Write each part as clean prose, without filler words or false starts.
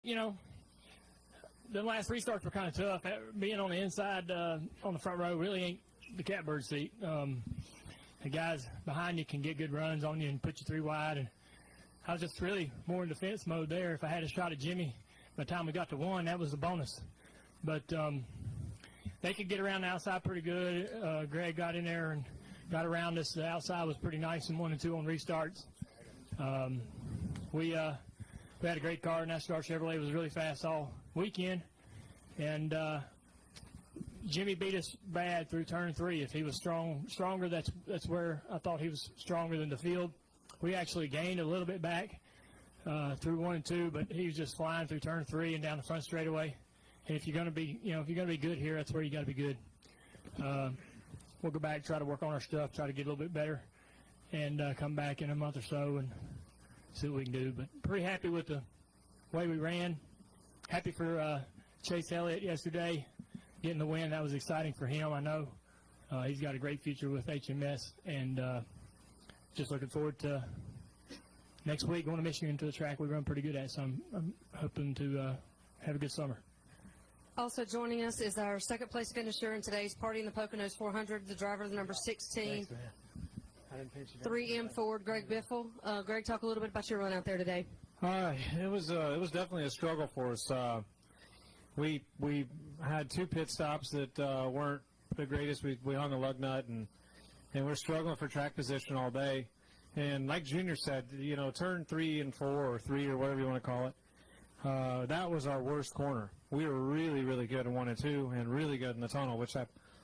You know, the last restarts were kind of tough. Being on the inside, on the front row, really ain't the catbird seat. The guys behind you can get good runs on you and put you 3 wide. And I was just really more in defense mode there. If I had a shot at Jimmy, by the time we got to 1, that was a bonus. But they could get around the outside pretty good. Greg got in there and got around us. The outside was pretty nice in 1 and 2 on restarts. We had a great car. NASCAR Chevrolet was really fast all weekend. And Jimmy beat us bad through turn 3. If he was stronger, that's where I thought he was stronger than the field. We actually gained a little bit back through 1 and 2, but he was just flying through turn 3 and down the front straightaway. And if you're going to be, good here, that's where you got to be good. We'll go back, try to work on our stuff, try to get a little bit better, and come back in a month or so and see what we can do. But pretty happy with the way we ran. Happy for Chase Elliott yesterday getting the win. That was exciting for him, I know. He's got a great future with HMS, and just looking forward to next week going to Michigan to the track we run pretty good at, so I'm hoping to have a good summer. Also joining us is our second-place finisher in today's Party in the Poconos 400, the driver of the number 16, 3M Ford, Greg Biffle. Greg, talk a little bit about your run out there today. It was definitely a struggle for us. We had 2 pit stops that weren't the greatest. We hung a lug nut, and we're struggling for track position all day. And like Junior said, turn 3 and 4 or 3 or whatever you want to call it, that was our worst corner. We were really, really good in 1 and 2 and really good in the tunnel, which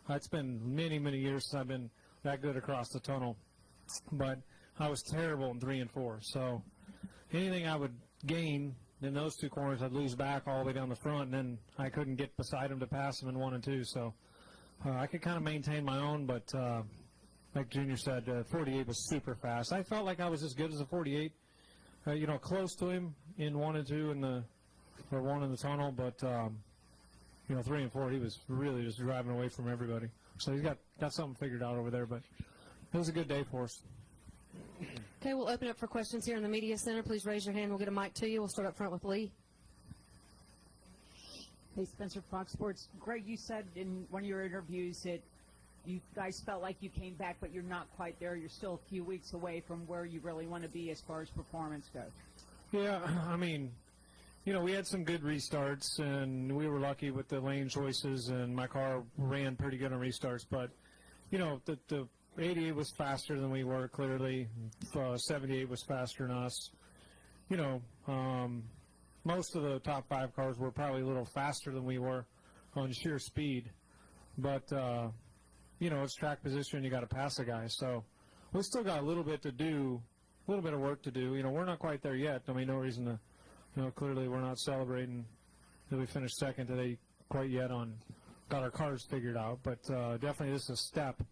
it's been many, many years since I've been that good across the tunnel. But I was terrible in 3 and 4. So anything I would gain in those 2 corners, I'd lose back all the way down the front, and then I couldn't get beside him to pass him in 1 and 2. So I could kind of maintain my own, but like Junior said, 48 was super fast. I felt like I was as good as a 48, close to him in 1 and 2 or 1 in the tunnel, but 3 and 4, he was really just driving away from everybody. So he's got something figured out over there, but it was a good day for us. Okay, we'll open up for questions here in the Media Center. Please raise your hand. We'll get a mic to you. We'll start up front with Lee. Hey, Spencer, Fox Sports. Greg, you said in one of your interviews that you guys felt like you came back, but you're not quite there. You're still a few weeks away from where you really want to be as far as performance goes. Yeah, I mean, we had some good restarts, and we were lucky with the lane choices, and my car ran pretty good on restarts. But, the 88 was faster than we were, clearly. 78 was faster than us. Most of the top 5 cars were probably a little faster than we were on sheer speed. But, it's track position. You got to pass a guy. So we still got a little bit to do, a little bit of work to do. We're not quite there yet. I mean, no reason to. Clearly we're not celebrating that we finished second today quite yet got our cars figured out, but definitely this is a step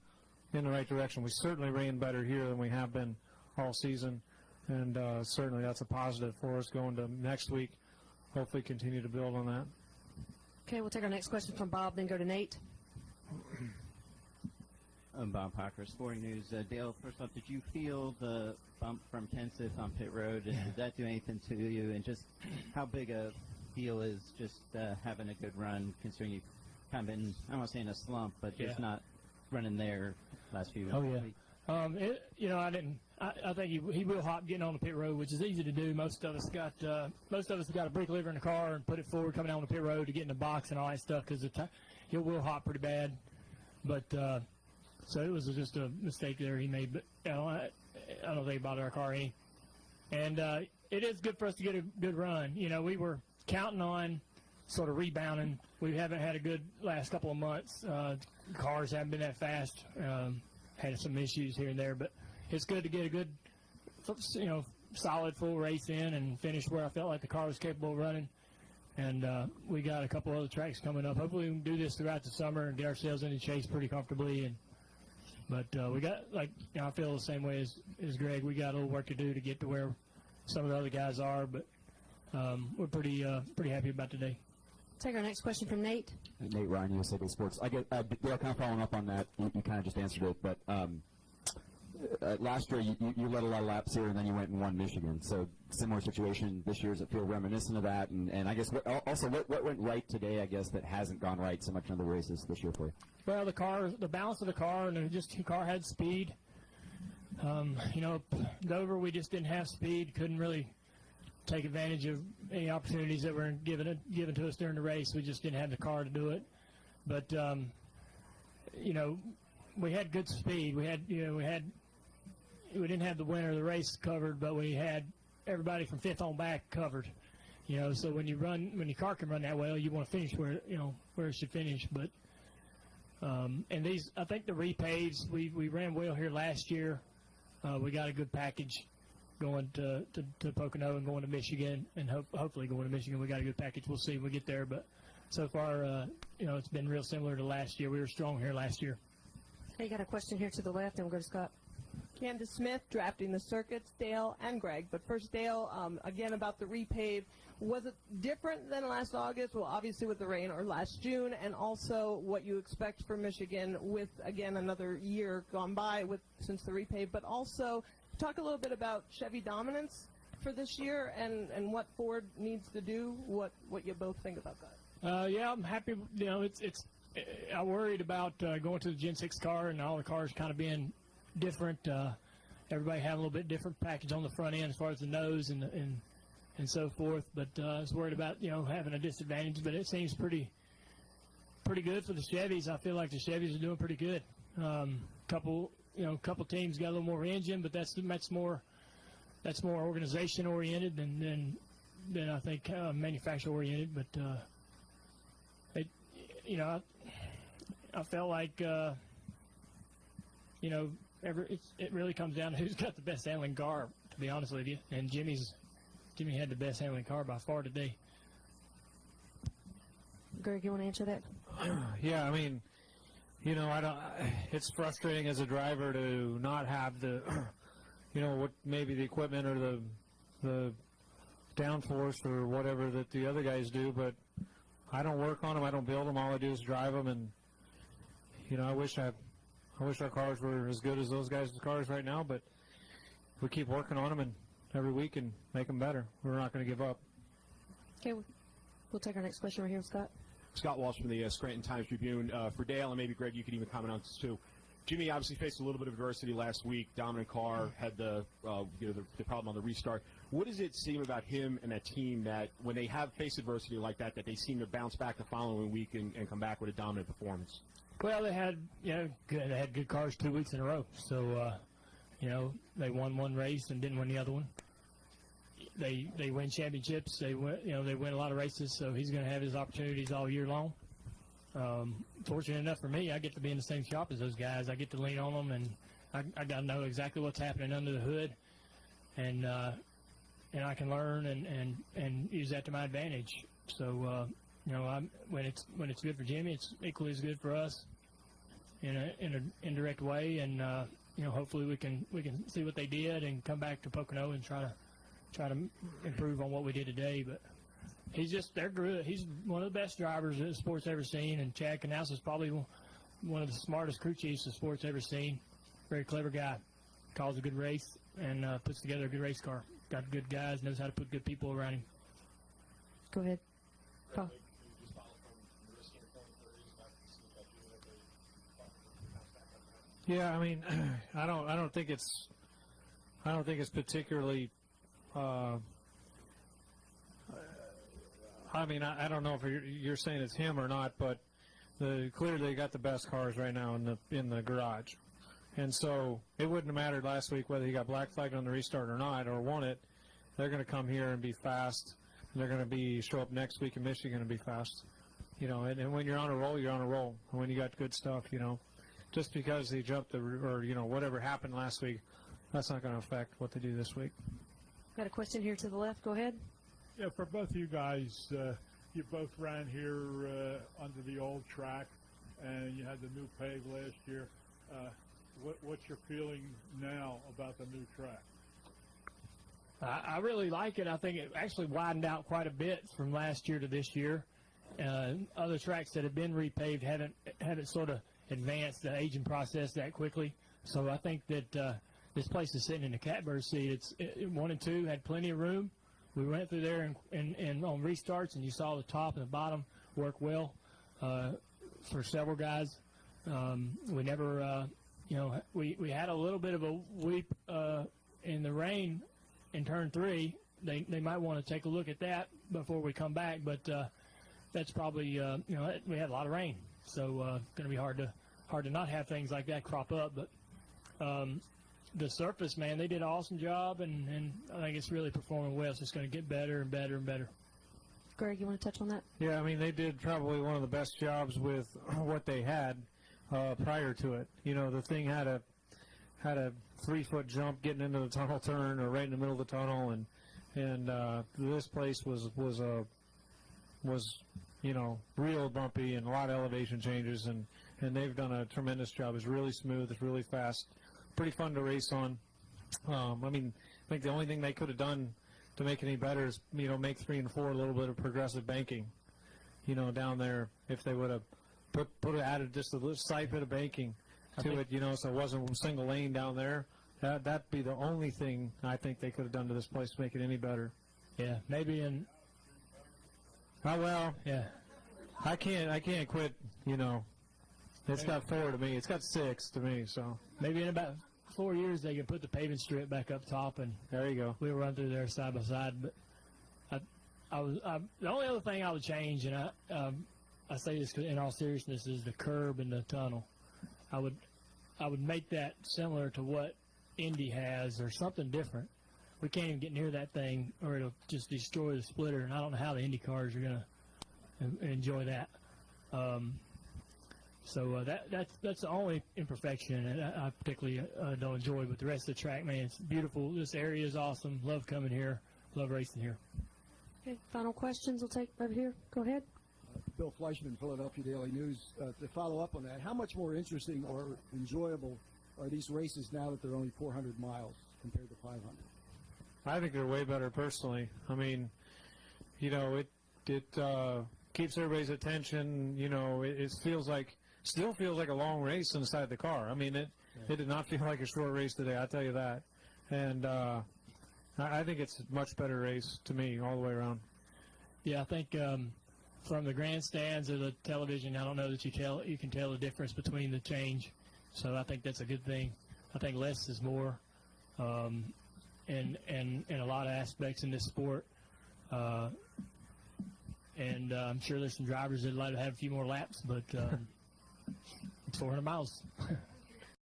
in the right direction. We certainly ran better here than we have been all season, and certainly that's a positive for us going to next week. Hopefully continue to build on that. Okay, we'll take our next question from Bob, then go to Nate. I'm Bob Parker, Sporting News. Dale, first off, did you feel the bump from Kenseth on pit road, and did that do anything to you? And just how big a deal is just having a good run, considering you've kind of been, I don't want to say in a slump, but just not running there last few weeks? Oh, yeah. I think he will hop getting on the pit road, which is easy to do. Most of us got a brake lever in the car and put it forward coming down the pit road to get in the box and all that stuff, because he will hop pretty bad. But so it was just a mistake there he made. But I don't think it bothered our car any. And it is good for us to get a good run. We were counting on sort of rebounding. We haven't had a good last couple of months. Cars haven't been that fast. Had some issues here and there, but it's good to get a good, solid full race in and finish where I felt like the car was capable of running. And we got a couple other tracks coming up. Hopefully we can do this throughout the summer and get ourselves into Chase pretty comfortably. But we got, I feel the same way as Greg. We got a little work to do to get to where some of the other guys are, but we're pretty happy about today. Take our next question from Nate. Nate Ryan, USA Sports. I get Dale, kind of following up on that. You kind of just answered it, but last year you led a lot of laps here, and then you went and won Michigan. So similar situation this year. Does it feel reminiscent of that? And I guess what went right today, I guess, that hasn't gone right so much in other races this year for you? Well, the balance of the car, and the car had speed. Dover, we just didn't have speed, couldn't really take advantage of any opportunities that were given to us during the race. We just didn't have the car to do it. But we had good speed. We didn't have the winner of the race covered, but we had everybody from fifth on back covered. So when your car can run that well, you want to finish where it should finish. But and I think the repaves, we ran well here last year. We got a good package going to Pocono and going to Michigan, and hopefully going to Michigan. We got a good package. We'll see when we get there. But so far, it's been real similar to last year. We were strong here last year. Hey, got a question here to the left, and we'll go to Scott. Candace Smith drafting the circuits, Dale and Greg. But first, Dale, again about the repave. Was it different than last August? Well, obviously with the rain, or last June, and also what you expect for Michigan with, again, another year gone by since the repave. But also talk a little bit about Chevy dominance for this year and what Ford needs to do, what you both think about that. Yeah, I'm happy. I worried about going to the Gen 6 car and all the cars kind of being different. Everybody having a little bit different package on the front end as far as the nose and so forth. But I was worried about having a disadvantage. But it seems pretty good for the Chevys. I feel like the Chevys are doing pretty good. Couple teams got a little more engine, but that's more organization oriented than I think manufacturer oriented. But I felt like it really comes down to who's got the best handling car, to be honest with you. And Jimmy had the best handling car by far today. Greg, you want to answer that? Yeah, I mean, it's frustrating as a driver to not have the, what maybe the equipment or the downforce or whatever that the other guys do, but I don't work on them. I don't build them. All I do is drive them, and I wish our cars were as good as those guys' cars right now. But we keep working on them and every week and make them better. We're not going to give up. Okay, we'll take our next question right here, Scott. Scott Walsh from the Scranton Times-Tribune. For Dale, and maybe Greg, you could even comment on this too. Jimmy obviously faced a little bit of adversity last week. Dominant car, had the problem on the restart. What does it seem about him and that team that when they have faced adversity like that they seem to bounce back the following week and come back with a dominant performance? Well, they had good cars 2 weeks in a row. So they won one race and didn't win the other one. They win championships. They win a lot of races. So he's going to have his opportunities all year long. Fortunate enough for me, I get to be in the same shop as those guys. I get to lean on them, and I got to know exactly what's happening under the hood, and I can learn and use that to my advantage. So when it's good for Jimmy, it's equally as good for us in an indirect way, and hopefully we can see what they did and come back to Pocono and try to improve on what we did today. But they're good. He's one of the best drivers that the sport's ever seen, and Chad Knaus is probably one of the smartest crew chiefs the sport's ever seen. Very clever guy. Calls a good race and puts together a good race car. Got good guys, knows how to put good people around him. Go ahead, Paul. Yeah, I mean, I don't think it's particularly. I don't know if you're saying it's him or not, but clearly they got the best cars right now in the garage, and so it wouldn't have mattered last week whether he got black flagged on the restart or not, or won it. They're going to come here and be fast, and they're going to show up next week in Michigan and be fast, And when you're on a roll, you're on a roll. And when you got good stuff, just because they jumped or whatever happened last week, that's not going to affect what they do this week. Got a question here to the left. Go ahead. Yeah, for both of you guys, you both ran here under the old track, and you had the new pave last year. What's your feeling now about the new track? I really like it. I think it actually widened out quite a bit from last year to this year. Other tracks that have been repaved haven't sort of advanced the aging process that quickly. So I think that this place is sitting in the catbird seat. 1 and 2 had plenty of room. We went through there and on restarts, and you saw the top and the bottom work well for several guys. We never, we had a little bit of a weep in the rain in turn 3. They might want to take a look at that before we come back, but that's probably, we had a lot of rain, so going to be hard to not have things like that crop up. But the surface, man, they did an awesome job, and I think it's really performing well. It's just going to get better and better and better. Greg, you want to touch on that? Yeah, I mean, they did probably one of the best jobs with what they had prior to it. The thing had a 3-foot jump getting into the tunnel turn or right in the middle of the tunnel, and this place was real bumpy and a lot of elevation changes, and they've done a tremendous job. It's really smooth, it's really fast, pretty fun to race on. I think the only thing they could have done to make it any better is make 3 and 4 a little bit of progressive banking, down there. If they would have added just a little slight bit of banking to it, so it wasn't a single lane down there. That'd be the only thing I think they could have done to this place to make it any better. Yeah, maybe in. Oh well, yeah. I can't quit. It's got 4 to me. It's got 6 to me. So maybe in about 4 years they can put the paving strip back up top, and there you go. We'll run through there side by side. But the only other thing I would change, and I say this in all seriousness, is the curb in the tunnel. I would make that similar to what Indy has, or something different. We can't even get near that thing, or it'll just destroy the splitter. And I don't know how the Indy cars are going to enjoy that. So that's the only imperfection that I particularly don't enjoy. But the rest of the track, man, it's beautiful. This area is awesome. Love coming here. Love racing here. Okay, final questions we'll take over here. Go ahead. Bill Fleischman, Philadelphia Daily News. To follow up on that, how much more interesting or enjoyable are these races now that they're only 400 miles compared to 500? I think they're way better personally. I mean, it keeps everybody's attention. It still feels like a long race inside the car. I mean, it did not feel like a short race today, I'll tell you that. And I think it's a much better race to me all the way around. Yeah, I think from the grandstands or the television, I don't know that you can tell the difference between the change. So I think that's a good thing. I think less is more, in a lot of aspects in this sport. And I'm sure there's some drivers that'd like to have a few more laps, but it's 400 miles.